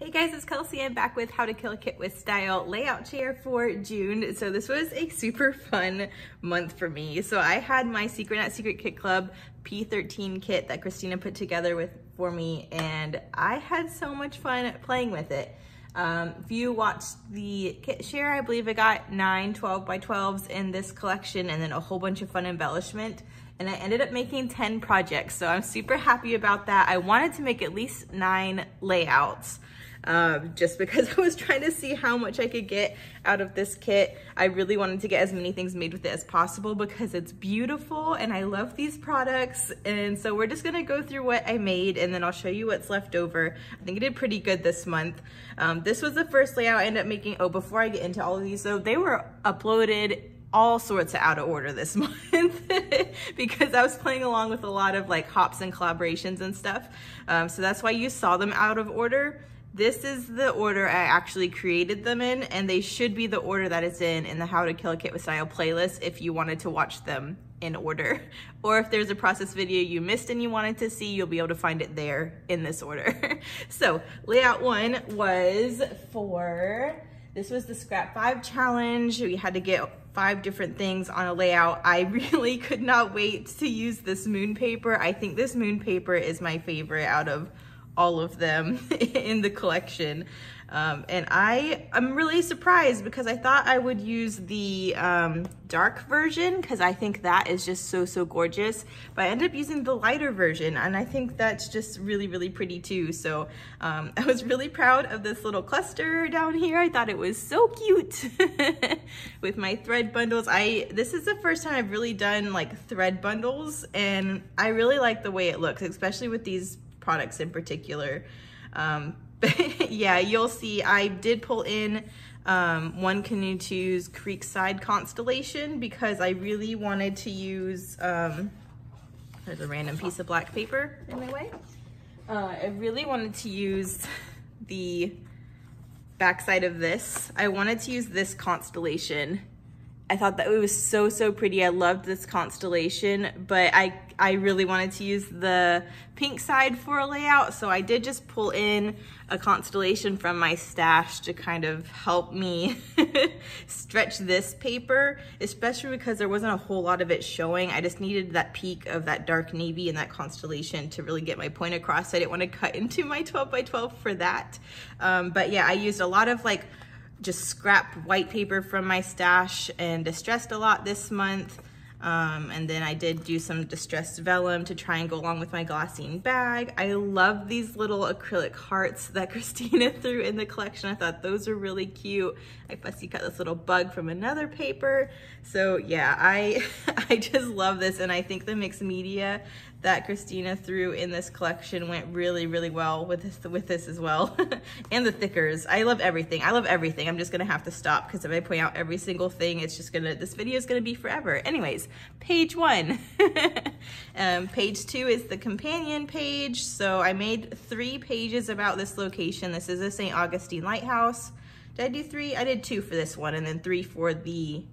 Hey guys, it's Kelsey. I'm back with How to Kill a Kit with Style layout chair for June. So this was a super fun month for me. So I had my Secret Not Secret Kit Club P13 kit that Christina put together for me, and I had so much fun playing with it. If you watched the kit share, I believe I got 9 12 by 12s in this collection and then a whole bunch of fun embellishment. And I ended up making 10 projects. So I'm super happy about that. I wanted to make at least 9 layouts. Just because I was trying to see how much I could get out of this kit. I really wanted to get as many things made with it as possible because it's beautiful and I love these products. And so we're just gonna go through what I made and then I'll show you what's left over. I think I did pretty good this month. This was the first layout I ended up making. Oh, before I get into all of these, so they were uploaded all sorts of out of order this month because I was playing along with a lot of like hops and collaborations and stuff. So that's why you saw them out of order. This is the order I actually created them in, and they should be the order that it's in the How to Kill a Kit with Style playlist if you wanted to watch them in order. Or if there's a process video you missed and you wanted to see, you'll be able to find it there in this order. So layout 1 was this was the Scrap 5 challenge. We had to get 5 different things on a layout. I really could not wait to use this moon paper. I think this moon paper is my favorite out of all of them in the collection. And I'm really surprised because I thought I would use the dark version because I think that is just so gorgeous, but I ended up using the lighter version and I think that's just really pretty too. So I was really proud of this little cluster down here. I thought it was so cute with my thread bundles. This is the first time I've really done like thread bundles and I really like the way it looks, especially with these products in particular. But yeah, you'll see I did pull in One Canoe 2's Creekside Constellation because I really wanted to use, there's a random piece of black paper in my way. I really wanted to use the backside of this. I wanted to use this constellation. I thought that it was so pretty. I loved this constellation, but I really wanted to use the pink side for a layout, so I did just pull in a constellation from my stash to kind of help me stretch this paper, especially because there wasn't a whole lot of it showing. I just needed that peak of that dark navy and that constellation to really get my point across. I didn't want to cut into my 12 by 12 for that. But yeah, I used a lot of like just scrap white paper from my stash and distressed a lot this month. And then I did do some distressed vellum to try and go along with my glassine bag. I love these little acrylic hearts that Christina threw in the collection. I thought those were really cute. I fussy cut this little bug from another paper. So yeah, I just love this, and I think the mixed media that Christina threw in this collection went really well with this as well. And the thickers. I love everything. I love everything. I'm just gonna have to stop because if I point out every single thing, it's just this video is gonna be forever. Anyways, page 1. Page 2 is the companion page. So I made 3 pages about this location. This is a St. Augustine Lighthouse. Did I do 3? I did 2 for this one and then 3 for the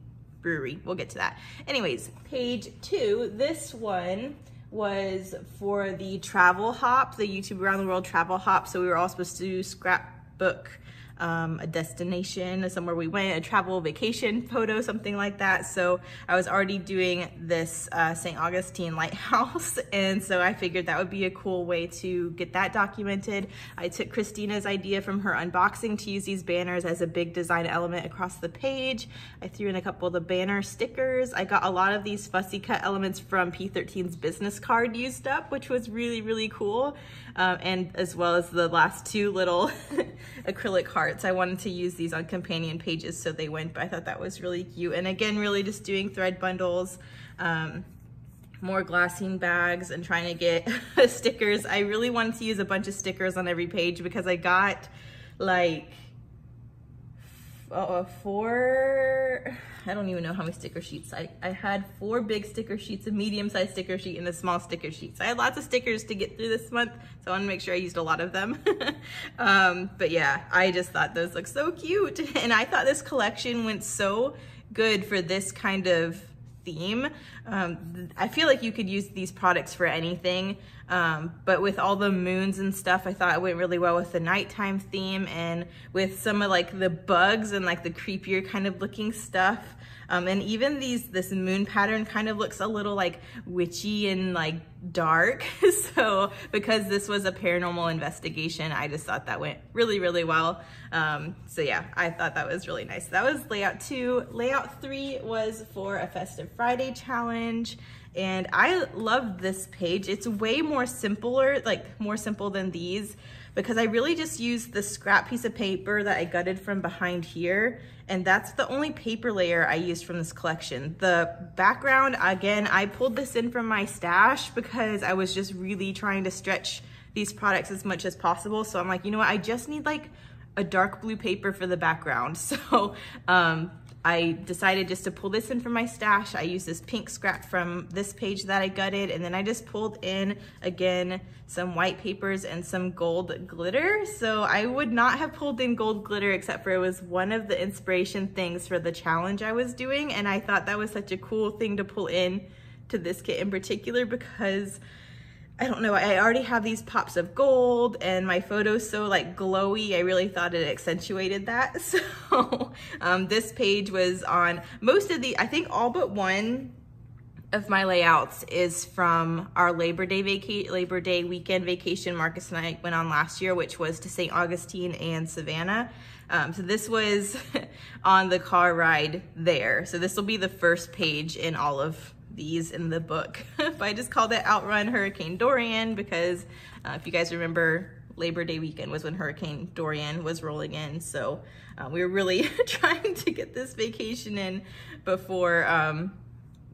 brewery. We'll get to that. Anyways, page 2, this one was for the travel hop, the YouTube Around the World travel hop. So we were all supposed to scrapbook a destination, somewhere we went, a travel vacation photo, something like that. So I was already doing this St. Augustine Lighthouse, and so I figured that would be a cool way to get that documented. I took Christina's idea from her unboxing to use these banners as a big design element across the page. I threw in a couple of the banner stickers. I got a lot of these fussy cut elements from P13's business card used up, which was really cool. And as well as the last 2 little acrylic hearts. I wanted to use these on companion pages, so they went, but I thought that was really cute. And again, really just doing thread bundles, more glassine bags, and trying to get stickers. I really wanted to use a bunch of stickers on every page because I got like 4, I don't even know how many sticker sheets. I had 4 big sticker sheets, a medium-sized sticker sheet, and a small sticker sheet. So I had lots of stickers to get through this month, so I want to make sure I used a lot of them. But yeah, I just thought those look so cute, and I thought this collection went so good for this kind of theme. I feel like you could use these products for anything, but with all the moons and stuff, I thought it went really well with the nighttime theme and with some of like the bugs and like the creepier kind of looking stuff. And even this moon pattern kind of looks a little like witchy and like dark. So because this was a paranormal investigation, I just thought that went really, really well. So yeah, I thought that was really nice. That was layout 2. Layout 3 was for a Festive Friday challenge. And I love this page. It's way more simpler, like more simple than these, because I really just used the scrap piece of paper that I gutted from behind here. And that's the only paper layer I used from this collection. The background, again, I pulled this in from my stash because I was just really trying to stretch these products as much as possible. So I'm like, you know what, I just need like a dark blue paper for the background. So I decided just to pull this in from my stash. I used this pink scrap from this page that I gutted, and then I just pulled in, again, some white papers and some gold glitter. So I would not have pulled in gold glitter except for it was one of the inspiration things for the challenge I was doing, and I thought that was such a cool thing to pull in to this kit in particular because I don't know, I already have these pops of gold and my photo's so like glowy, I really thought it accentuated that. So this page was on most of the, I think all but one of my layouts is from our Labor Day weekend vacation Marcus and I went on last year, which was to St. Augustine and Savannah. So this was on the car ride there. So this will be the first page in all of these in the book. But I just called it Outrun Hurricane Dorian because if you guys remember, Labor Day weekend was when Hurricane Dorian was rolling in. So we were really trying to get this vacation in before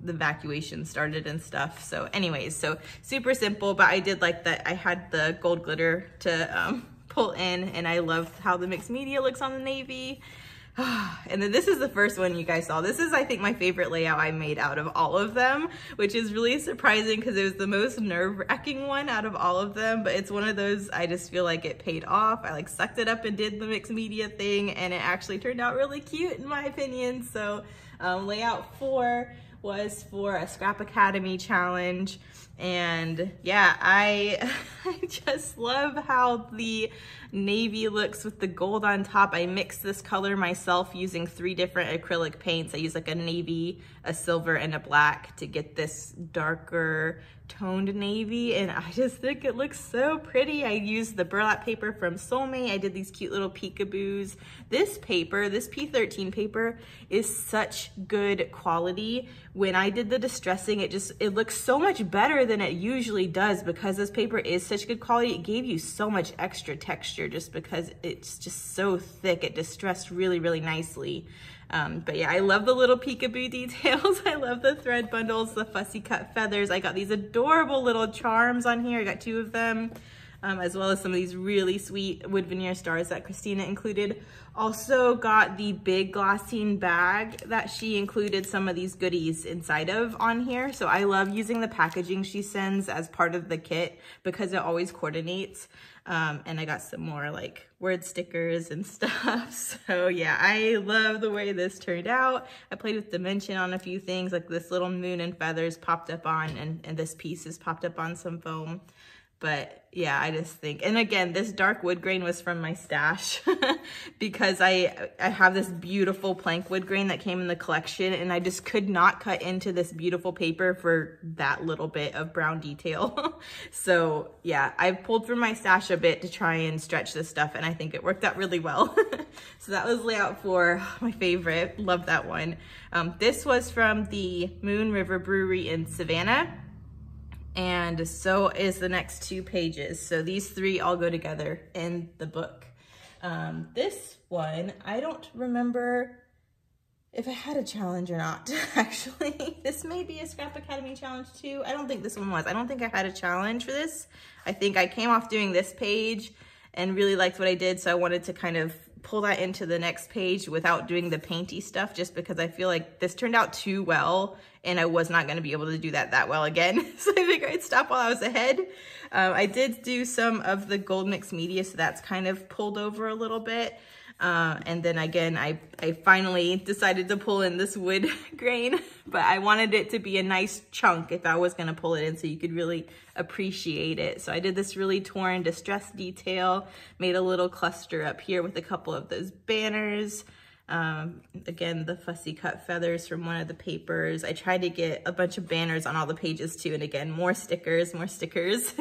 the evacuation started and stuff. So anyways, so super simple, but I did like that I had the gold glitter to pull in, and I love how the mixed media looks on the navy. And then this is the first one you guys saw. This is, I think, my favorite layout I made out of all of them, which is really surprising because it was the most nerve-wracking one out of all of them, but it's one of those I just feel like it paid off. I like sucked it up and did the mixed media thing, and it actually turned out really cute in my opinion. So layout 4 was for a Scrap Academy challenge. And yeah, I just love how the navy looks with the gold on top. I mixed this color myself using 3 different acrylic paints. I used like a navy, a silver, and a black to get this darker toned navy, and I just think it looks so pretty. I used the burlap paper from Soulmate. I did these cute little peekaboos. This paper, this P13 paper, is such good quality. When I did the distressing, it looks so much better than it usually does because this paper is such good quality. It gave you so much extra texture just because it's just so thick. It distressed really, really nicely. But yeah, I love the little peekaboo details. I love the thread bundles, the fussy cut feathers. I got these adorable little charms on here. I got 2 of them, as well as some of these really sweet wood veneer stars that Christina included. Also got the big glassine bag that she included some of these goodies inside of on here. So I love using the packaging she sends as part of the kit because it always coordinates. And I got some more like word stickers and stuff. So yeah, I love the way this turned out. I played with dimension on a few things, like this little moon and feathers popped up on, and this piece is popped up on some foam. But yeah, I just think, and again, this dark wood grain was from my stash because I have this beautiful plank wood grain that came in the collection, and I just could not cut into this beautiful paper for that little bit of brown detail. So yeah, I pulled from my stash a bit to try and stretch this stuff, and I think it worked out really well. So that was layout 4, my favorite. Love that one. This was from the Moon River Brewery in Savannah. And so is the next 2 pages. So these 3 all go together in the book. This one, I don't remember if I had a challenge or not, actually. This may be a Scrap Academy challenge too. I don't think this one was. I don't think I had a challenge for this. I think I came off doing this page and really liked what I did, so I wanted to kind of pull that into the next page without doing the painty stuff, just because I feel like this turned out too well and I was not going to be able to do that well again. So I figured I'd stop while I was ahead. I did do some of the gold mixed media, so that's kind of pulled over a little bit. And then again, I finally decided to pull in this wood grain, but I wanted it to be a nice chunk if I was gonna pull it in so you could really appreciate it. So I did this really torn distress detail, made a little cluster up here with a couple of those banners. Again, the fussy cut feathers from one of the papers. I tried to get a bunch of banners on all the pages too. And again, more stickers, more stickers.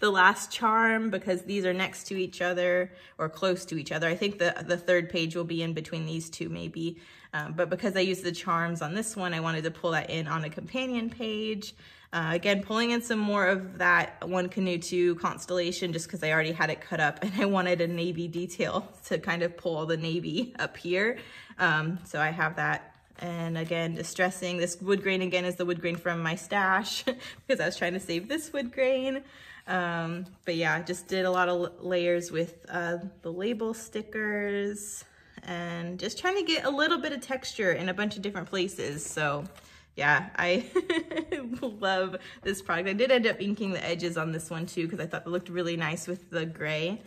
The last charm, because these are next to each other or close to each other. I think the third page will be in between these two maybe. But because I used the charms on this one, I wanted to pull that in on a companion page. Again, pulling in some more of that One Canoe 2 constellation just because I already had it cut up and I wanted a navy detail to kind of pull all the navy up here. So I have that. And again, distressing. This wood grain again is the wood grain from my stash because I was trying to save this wood grain. But yeah, just did a lot of layers with the label stickers and just trying to get a little bit of texture in a bunch of different places. So yeah, I love this product. I did end up inking the edges on this one too because I thought it looked really nice with the gray.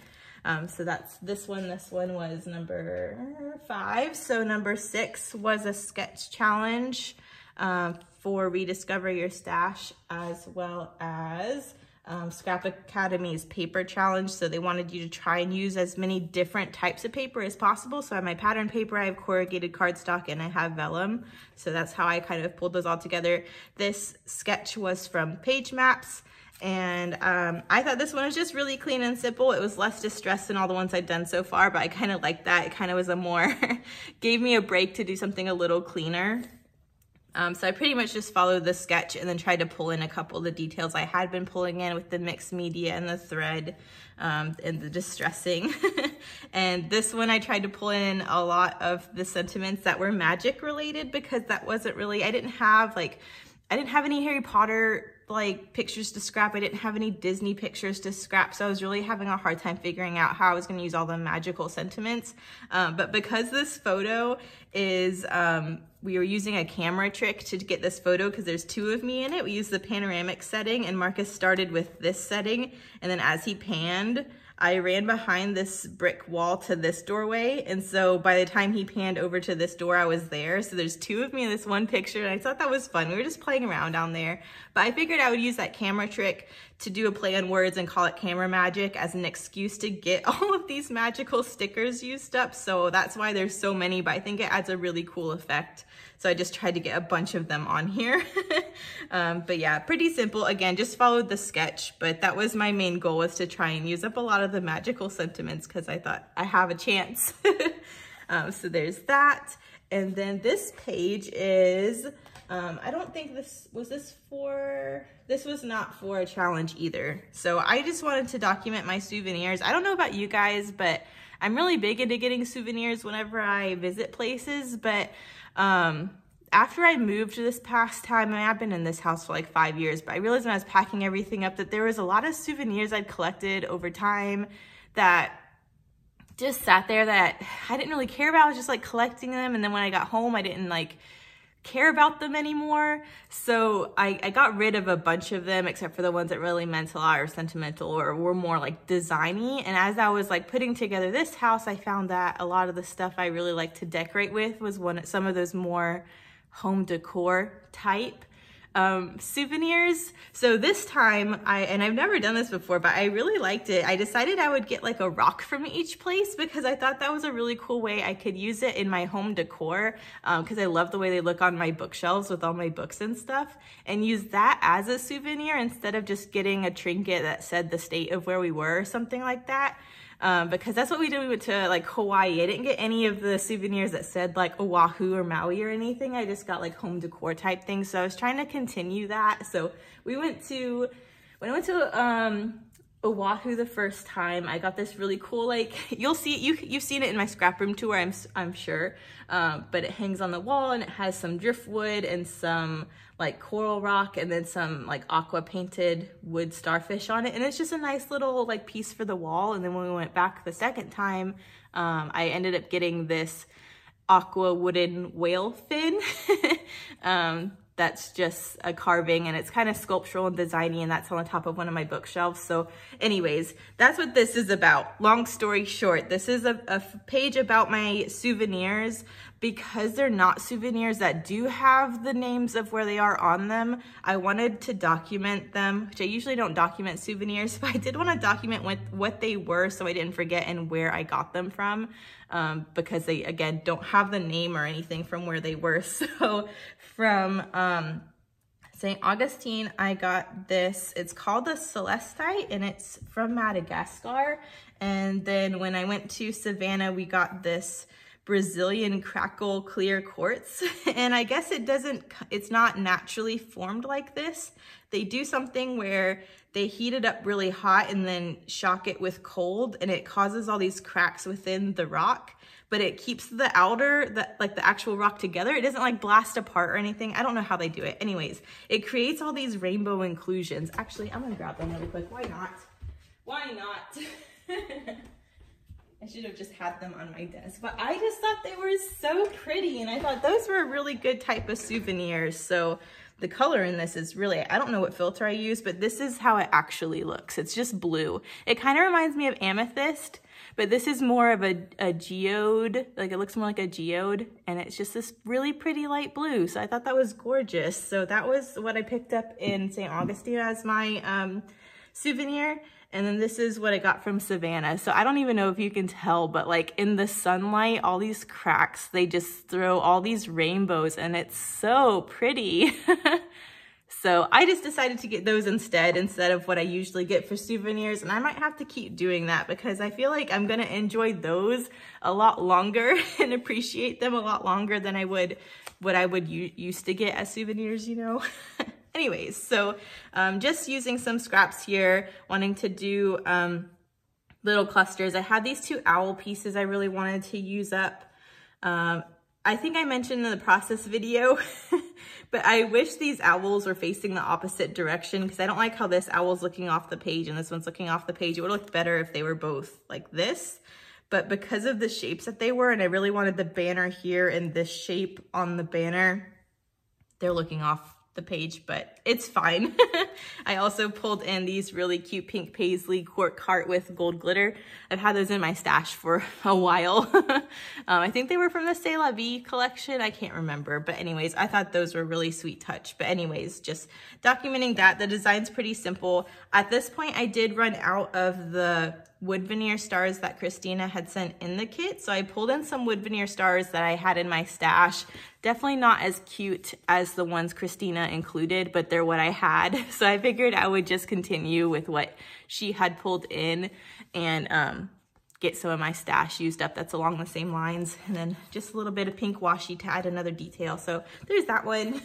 So that's this one. This one was number 5. So number 6 was a sketch challenge for Rediscover Your Stash, as well as Scrap Academy's paper challenge. So they wanted you to try and use as many different types of paper as possible. So I have my pattern paper, I have corrugated cardstock, and I have vellum. So that's how I kind of pulled those all together. This sketch was from Page Maps. And I thought this one was just really clean and simple. It was less distressed than all the ones I'd done so far, but I kind of liked that. It kind of was a more, gave me a break to do something a little cleaner. So I pretty much just followed the sketch and then tried to pull in a couple of the details I had been pulling in with the mixed media and the thread and the distressing. And this one I tried to pull in a lot of the sentiments that were magic related because that wasn't really, I didn't have any Harry Potter like pictures to scrap. I didn't have any Disney pictures to scrap. So I was really having a hard time figuring out how I was going to use all the magical sentiments. But because this photo is, we were using a camera trick to get this photo because there's 2 of me in it. We used the panoramic setting and Marcus started with this setting. And then as he panned, I ran behind this brick wall to this doorway. And so by the time he panned over to this door, I was there. So there's 2 of me in this one picture. And I thought that was fun. We were just playing around down there. But I figured I would use that camera trick to do a play on words and call it camera magic as an excuse to get all of these magical stickers used up. So that's why there's so many, but I think it adds a really cool effect. So I just tried to get a bunch of them on here. But yeah, pretty simple. Again, just followed the sketch, but that was my main goal, was to try and use up a lot of the magical sentiments because I thought I have a chance. So there's that. And then this page is, I don't think this was not for a challenge either. So I just wanted to document my souvenirs. I don't know about you guys, but I'm really big into getting souvenirs whenever I visit places, but after I moved this past time, I mean, I've been in this house for like 5 years, but I realized when I was packing everything up that there was a lot of souvenirs I'd collected over time that just sat there that I didn't really care about. I was just like collecting them. And then when I got home, I didn't like care about them anymore. So I got rid of a bunch of them, except for the ones that really meant a lot or sentimental or were more like designy. And as I was like putting together this house, I found that a lot of the stuff I really like to decorate with was some of those more home decor type souvenirs. So this time, I've never done this before, but I really liked it. I decided I would get like a rock from each place because I thought that was a really cool way I could use it in my home decor because I love the way they look on my bookshelves with all my books and stuff, and use that as a souvenir instead of just getting a trinket that said the state of where we were or something like that. Because that's what we did. We went to like Hawaii. I didn't get any of the souvenirs that said like Oahu or Maui or anything. I just got like home decor type things. So I was trying to continue that. So when I went to Oahu the first time, I got this really cool, like, you've seen it in my scrap room tour, I'm sure, but it hangs on the wall and it has some driftwood and some like coral rock and then some like aqua painted wood starfish on it, and it's just a nice little like piece for the wall. And then when we went back the second time, I ended up getting this aqua wooden whale fin that's just a carving, and it's kind of sculptural and designy, and that's on the top of one of my bookshelves. So anyways, that's what this is about. Long story short, this is a page about my souvenirs. Because they're not souvenirs that do have the names of where they are on them, I wanted to document them, which I usually don't document souvenirs, but I did want to document what they were so I didn't forget and where I got them from, because they, again, don't have the name or anything from where they were. So from St. Augustine, I got this. It's called the Celestite, and it's from Madagascar. And then when I went to Savannah, we got this Brazilian crackle clear quartz, and I guess it's not naturally formed like this. They do something where they heat it up really hot and then shock it with cold, and it causes all these cracks within the rock, but it keeps the outer, like the actual rock together. It doesn't like blast apart or anything. I don't know how they do it. Anyways, it creates all these rainbow inclusions. Actually, I'm gonna grab them really quick. Why not? Why not? I should have just had them on my desk, but I just thought they were so pretty, and I thought those were a really good type of souvenirs. So the color in this is really, I don't know what filter I use, but this is how it actually looks. It's just blue. It kind of reminds me of amethyst, but this is more of a geode, like it looks more like a geode, and it's just this really pretty light blue. So I thought that was gorgeous. So that was what I picked up in St. Augustine as my souvenir. And then this is what I got from Savannah. So I don't even know if you can tell, but like in the sunlight, all these cracks, they just throw all these rainbows, and it's so pretty. So I just decided to get those instead of what I usually get for souvenirs. And I might have to keep doing that because I feel like I'm gonna enjoy those a lot longer and appreciate them a lot longer than I would what I would used to get as souvenirs, you know? Anyways, so just using some scraps here, wanting to do little clusters. I had these two owl pieces I really wanted to use up. I think I mentioned in the process video, but I wish these owls were facing the opposite direction because I don't like how this owl's looking off the page and this one's looking off the page. It would look better if they were both like this. But because of the shapes that they were, and I really wanted the banner here and this shape on the banner, they're looking off the page, but it's fine. I also pulled in these really cute pink paisley cork heart with gold glitter. I've had those in my stash for a while. I think they were from the C'est La Vie collection. I can't remember, but anyways, I thought those were really sweet touch. But anyways, just documenting that. The design's pretty simple. At this point, I did run out of the wood veneer stars that Christina had sent in the kit. So I pulled in some wood veneer stars that I had in my stash. Definitely not as cute as the ones Christina included, but they're what I had. So I figured I would just continue with what she had pulled in and get some of my stash used up that's along the same lines. And then just a little bit of pink washi to add another detail. So there's that one.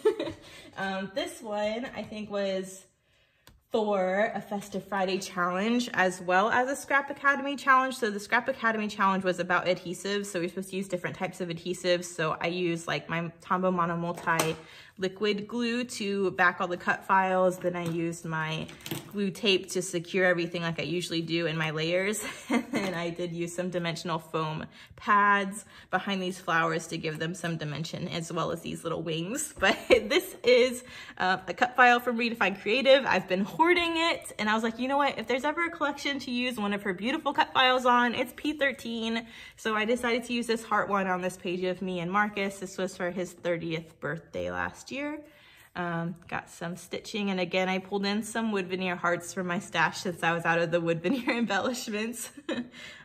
This one I think was for a Festive Friday challenge as well as a Scrap Academy challenge. So the Scrap Academy challenge was about adhesives. So we're supposed to use different types of adhesives. So I used like my Tombow Mono Multi liquid glue to back all the cut files. Then I used my glue tape to secure everything like I usually do in my layers. And then I did use some dimensional foam pads behind these flowers to give them some dimension, as well as these little wings. But this is a cut file from Redefined Creative. I've been hoarding it, and I was like, you know what? If there's ever a collection to use one of her beautiful cut files on, it's P13. So I decided to use this heart one on this page of me and Marcus. This was for his 30th birthday last year. Got some stitching, and again I pulled in some wood veneer hearts from my stash since I was out of the wood veneer embellishments.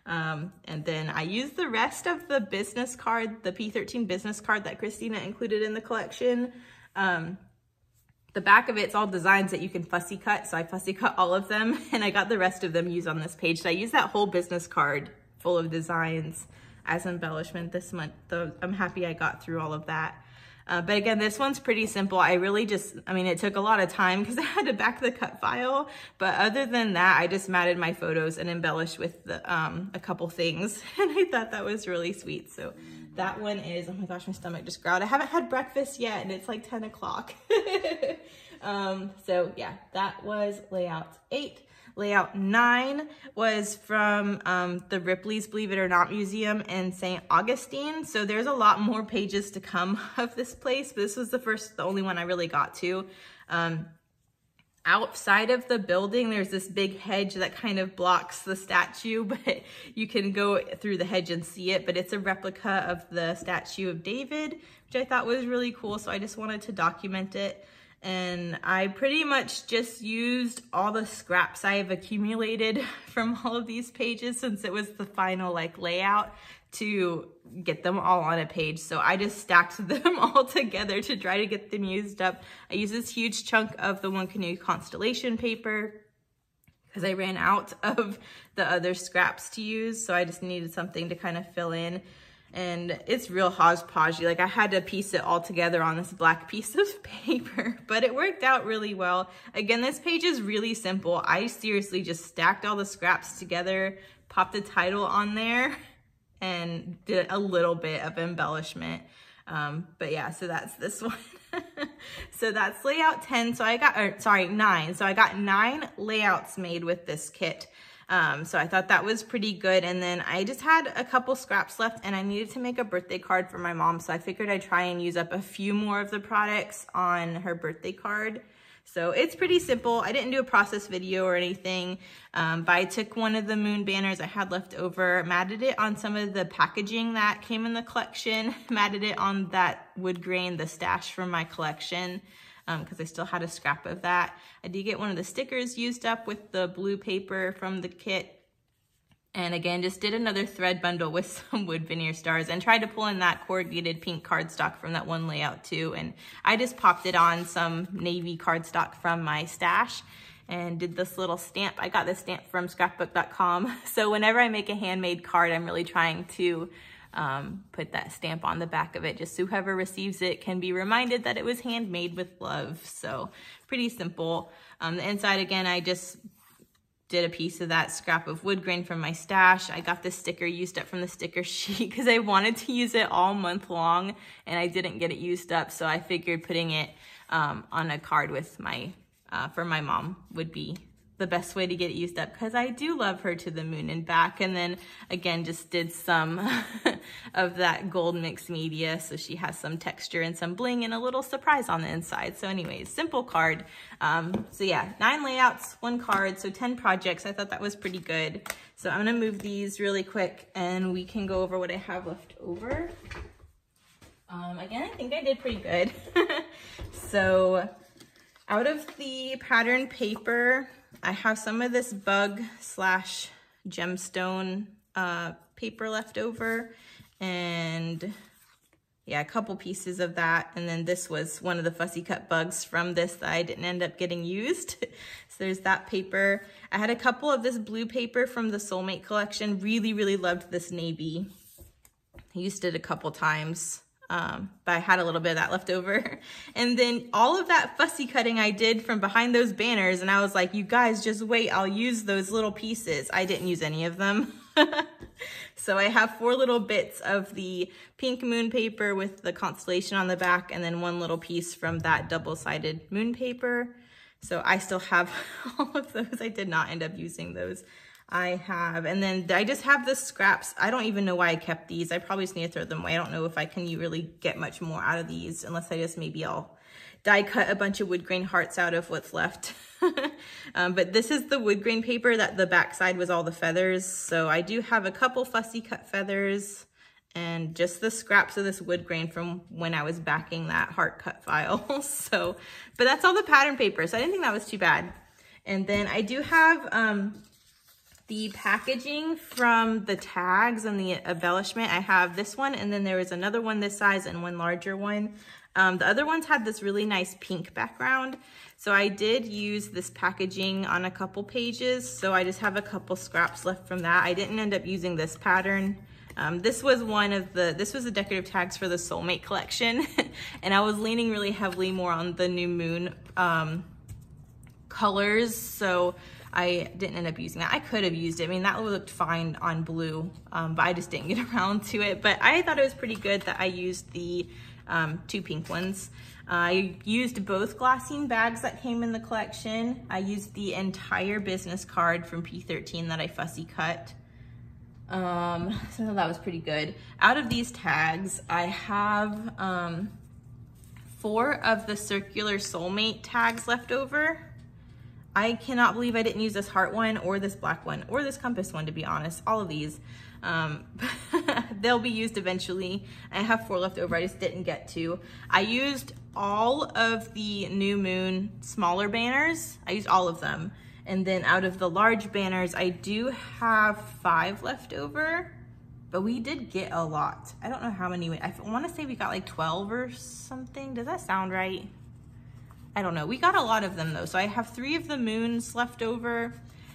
And then I used the rest of the business card, the P13 business card that Christina included in the collection. The back of it's all designs that you can fussy cut, so I fussy cut all of them, and I got the rest of them used on this page. So I used that whole business card full of designs as embellishment this month, so I'm happy I got through all of that. But again, this one's pretty simple. I really just, I mean, it took a lot of time because I had to back the cut file. But other than that, I just matted my photos and embellished with the, a couple things. And I thought that was really sweet. So that one is, oh my gosh, my stomach just growled. I haven't had breakfast yet and it's like 10 o'clock. So yeah, that was layout 8. Layout 9 was from the Ripley's Believe It or Not Museum in St. Augustine. So there's a lot more pages to come of this place, but this was the only one I really got to. Outside of the building, there's this big hedge that kind of blocks the statue, but you can go through the hedge and see it, but it's a replica of the statue of David, which I thought was really cool, so I just wanted to document it. And I pretty much just used all the scraps I have accumulated from all of these pages since it was the final layout to get them all on a page. So I just stacked them all together to try to get them used up. I used this huge chunk of the One Canoe constellation paper because I ran out of the other scraps to use. So I just needed something to kind of fill in. And it's real hodgepodgey. Like I had to piece it all together on this black piece of paper, but it worked out really well. Again, this page is really simple. I seriously just stacked all the scraps together, popped the title on there, and did a little bit of embellishment. But yeah, so that's this one. So that's layout 10. So I got, 9. So I got 9 layouts made with this kit. So I thought that was pretty good. And then I just had a couple scraps left and I needed to make a birthday card for my mom. So I figured I'd try and use up a few more of the products on her birthday card. So it's pretty simple. I didn't do a process video or anything, but I took one of the moon banners I had left over, matted it on some of the packaging that came in the collection, matted it on that wood grain, the stash from my collection, because I still had a scrap of that. I did get one of the stickers used up with the blue paper from the kit. And again, just did another thread bundle with some wood veneer stars and tried to pull in that corrugated pink cardstock from that one layout too. And I just popped it on some navy cardstock from my stash and did this little stamp. I got this stamp from scrapbook.com. So whenever I make a handmade card, I'm really trying to put that stamp on the back of it, just so whoever receives it can be reminded that it was handmade with love. So pretty simple. The inside, again, I just did a piece of that scrap of wood grain from my stash. I got this sticker used up from the sticker sheet because I wanted to use it all month long and I didn't get it used up. So I figured putting it on a card with my for my mom would be the best way to get it used up because I do love her to the moon and back. And then again, just did some of that gold mixed media so she has some texture and some bling and a little surprise on the inside. So anyways, simple card. So yeah, 9 layouts, 1 card, so 10 projects. I thought that was pretty good. So I'm gonna move these really quick and we can go over what I have left over. Again, I think I did pretty good. So out of the pattern paper, I have some of this bug / gemstone paper left over, and yeah, a couple pieces of that. And then this was one of the fussy cut bugs from this that I didn't end up getting used. So there's that paper. I had a couple of this blue paper from the Soulmate collection. Really, really loved this navy. I used it a couple times. But I had a little bit of that left over. And then all of that fussy cutting I did from behind those banners, and I was like, you guys just wait, I'll use those little pieces. I didn't use any of them. So I have 4 little bits of the pink moon paper with the constellation on the back, and then 1 little piece from that double-sided moon paper. So I still have all of those. I did not end up using those. I have, and then I just have the scraps. I don't even know why I kept these. I probably just need to throw them away. I don't know if I can really get much more out of these unless I just maybe I'll die cut a bunch of wood grain hearts out of what's left. But this is the wood grain paper that the back side was all the feathers. So I do have a couple fussy cut feathers and just the scraps of this wood grain from when I was backing that heart cut file. So, but that's all the pattern paper. So I didn't think that was too bad. And then I do have, the packaging from the tags and the embellishment. I have this one, and then there was another one this size and 1 larger one. The other ones had this really nice pink background. So I did use this packaging on a couple pages. So I just have a couple scraps left from that. I didn't end up using this pattern. This was the decorative tags for the Soulmate collection. And I was leaning really heavily more on the new moon colors. So I didn't end up using that. I could have used it. I mean, that looked fine on blue, but I just didn't get around to it. But I thought it was pretty good that I used the 2 pink ones. I used both glassine bags that came in the collection. I used the entire business card from P13 that I fussy cut. So that was pretty good. Out of these tags, I have 4 of the circular soulmate tags left over. I cannot believe I didn't use this heart one or this black one or this compass one, to be honest. All of these. They'll be used eventually. I have 4 left over, I just didn't get to. I used all of the new moon smaller banners. I used all of them. And then out of the large banners, I do have 5 left over, but we did get a lot. I don't know how many, I wanna say we got like 12 or something. Does that sound right? I don't know. We got a lot of them though. So I have 3 of the moons left over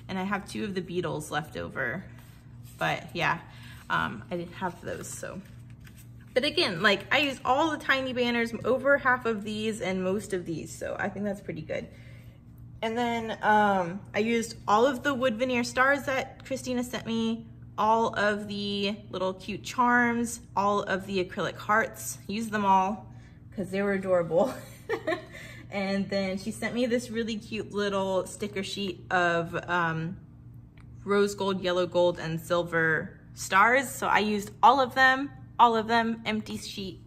and I have 2 of the beetles left over. But yeah, I didn't have those, so. But again, like I used all the tiny banners, over half of these and most of these. So I think that's pretty good. And then I used all of the wood veneer stars that Christina sent me, all of the little cute charms, all of the acrylic hearts, used them all because they were adorable. And then she sent me this really cute little sticker sheet of rose gold, yellow gold, and silver stars. So I used all of them, empty sheet.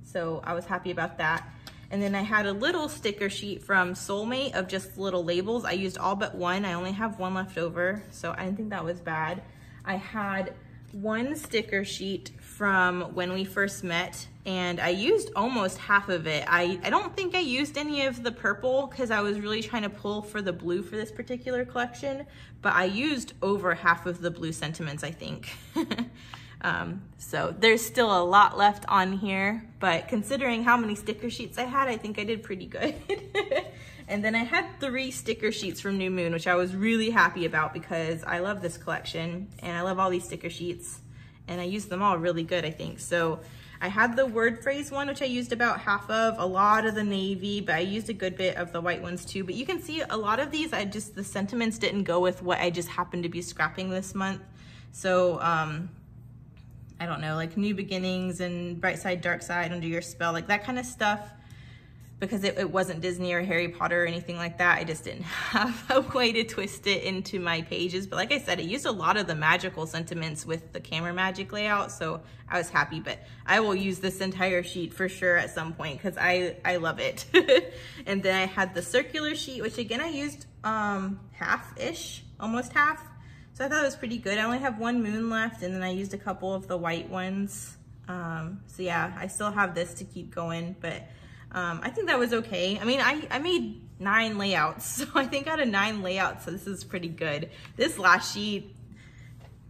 So I was happy about that. And then I had a little sticker sheet from Soulmate of just little labels. I used all but 1. I only have 1 left over, so I didn't think that was bad. I had 1 sticker sheet from when we first met, and I used almost half of it. I don't think I used any of the purple because I was really trying to pull for the blue for this particular collection, but I used over half of the blue sentiments, I think. So there's still a lot left on here, but considering how many sticker sheets I had, I think I did pretty good. And then I had 3 sticker sheets from New Moon, which I was really happy about because I love this collection and I love all these sticker sheets and I used them all really good, I think. So I had the word phrase one, which I used about half of, a lot of the navy, but I used a good bit of the white ones too. But you can see a lot of these, the sentiments didn't go with what I just happened to be scrapping this month. So, I don't know, like New Beginnings and Bright Side, Dark Side, Under Your Spell, like that kind of stuff. Because it wasn't Disney or Harry Potter or anything like that, I just didn't have a way to twist it into my pages. But like I said, I used a lot of the magical sentiments with the camera magic layout, so I was happy. But I will use this entire sheet for sure at some point because I love it. And then I had the circular sheet, which again I used half-ish, almost half. So I thought it was pretty good. I only have 1 moon left, and then I used a couple of the white ones. So yeah, I still have this to keep going, but I think that was okay. I mean, I made 9 layouts, so I think out of 9 layouts, so this is pretty good. This last sheet,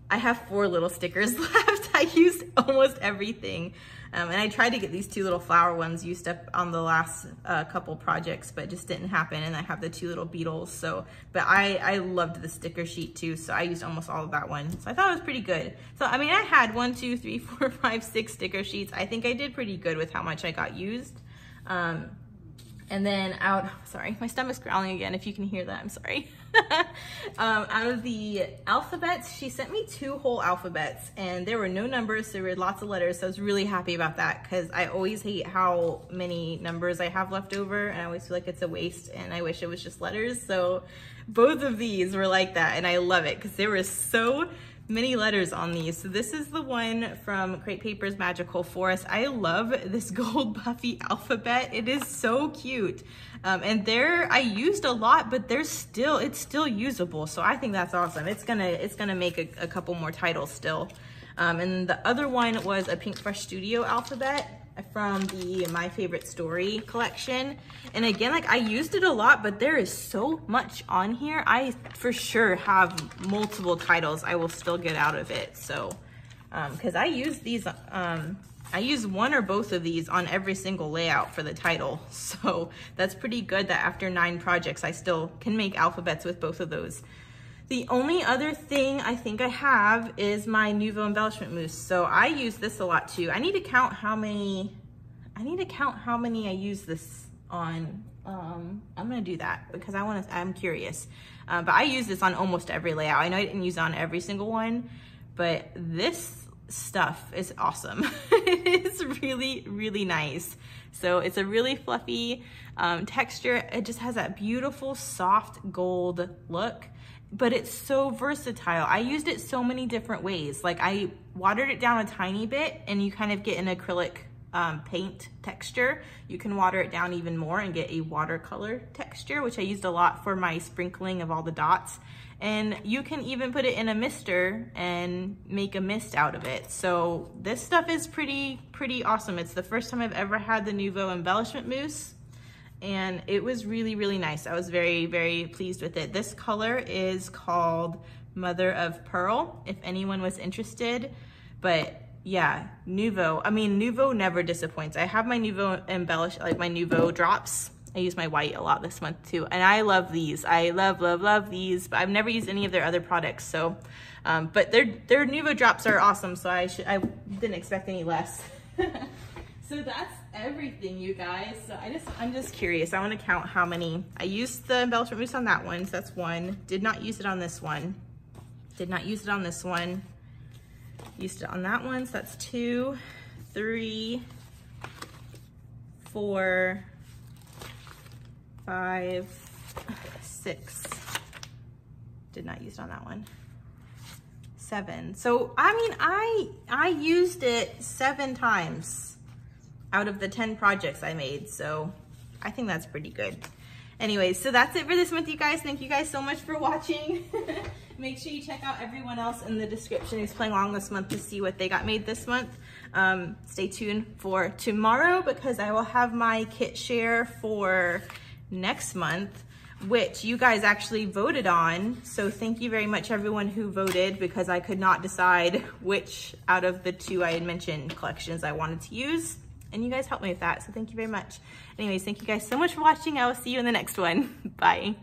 I have 4 little stickers left. I used almost everything. And I tried to get these 2 little flower ones used up on the last couple projects, but it just didn't happen. And I have the 2 little beetles. So, but I loved the sticker sheet too. So I used almost all of that one. So I thought it was pretty good. So, I mean, I had 1, 2, 3, 4, 5, 6 sticker sheets. I think I did pretty good with how much I got used. And then sorry, my stomach's growling again. If you can hear that, I'm sorry. Out of the alphabets, she sent me 2 whole alphabets and there were no numbers. There were lots of letters. So I was really happy about that because I always hate how many numbers I have left over and I always feel like it's a waste and I wish it was just letters. So both of these were like that and I love it because there were so many letters on these. So this is the one from Crate Paper's Magical Forest. I love this gold puffy alphabet. It is so cute. And there I used a lot, but it's still usable. So I think that's awesome. It's gonna make a couple more titles still. And the other one was a Pink Fresh Studio alphabet from the My Favorite Story collection. And again, like I used it a lot, but there is so much on here. I for sure have multiple titles I will still get out of it. So, cause I use these, I use 1 or both of these on every single layout for the title. So that's pretty good that after 9 projects, I still can make alphabets with both of those. The only other thing I think I have is my Nouveau Embellishment Mousse. So I use this a lot too. I need to count how many I use this on. I'm gonna do that because I'm curious. But I use this on almost every layout. I know I didn't use it on every single one, but this stuff is awesome. It is really, really nice. So it's a really fluffy texture. It just has that beautiful soft gold look, but it's so versatile. I used it so many different ways. Like I watered it down a tiny bit and you kind of get an acrylic paint texture. You can water it down even more and get a watercolor texture, which I used a lot for my sprinkling of all the dots. And you can even put it in a mister and make a mist out of it. So this stuff is pretty awesome. It's the first time I've ever had the Nuvo embellishment mousse, and it was really, really nice. I was very, very pleased with it. This color is called Mother of Pearl, if anyone was interested. But yeah, Nuvo, I mean, Nuvo never disappoints. I have my Nuvo like my Nuvo drops. I use my white a lot this month too, and I love these. I love these, but I've never used any of their other products. So, but their Nuvo drops are awesome, so I didn't expect any less. So that's everything, you guys. So I'm just curious. I want to count how many. I used the embellishment mousse on that one, so that's one. Did not use it on this one. Did not use it on this one. Used it on that one, so that's 2, 3, 4, 5, 6. Did not use it on that one. 7. So I mean, I used it 7 times out of the 10 projects I made, so I think that's pretty good. Anyways, so that's it for this month, you guys. Thank you guys so much for watching. Make sure you check out everyone else in the description who's playing along this month to see what they got made this month. Stay tuned for tomorrow because I will have my kit share for next month, which you guys actually voted on. So thank you very much everyone who voted, because I could not decide which out of the 2 I had mentioned collections I wanted to use. And you guys helped me with that, so thank you very much. Anyways, thank you guys so much for watching. I will see you in the next one. Bye.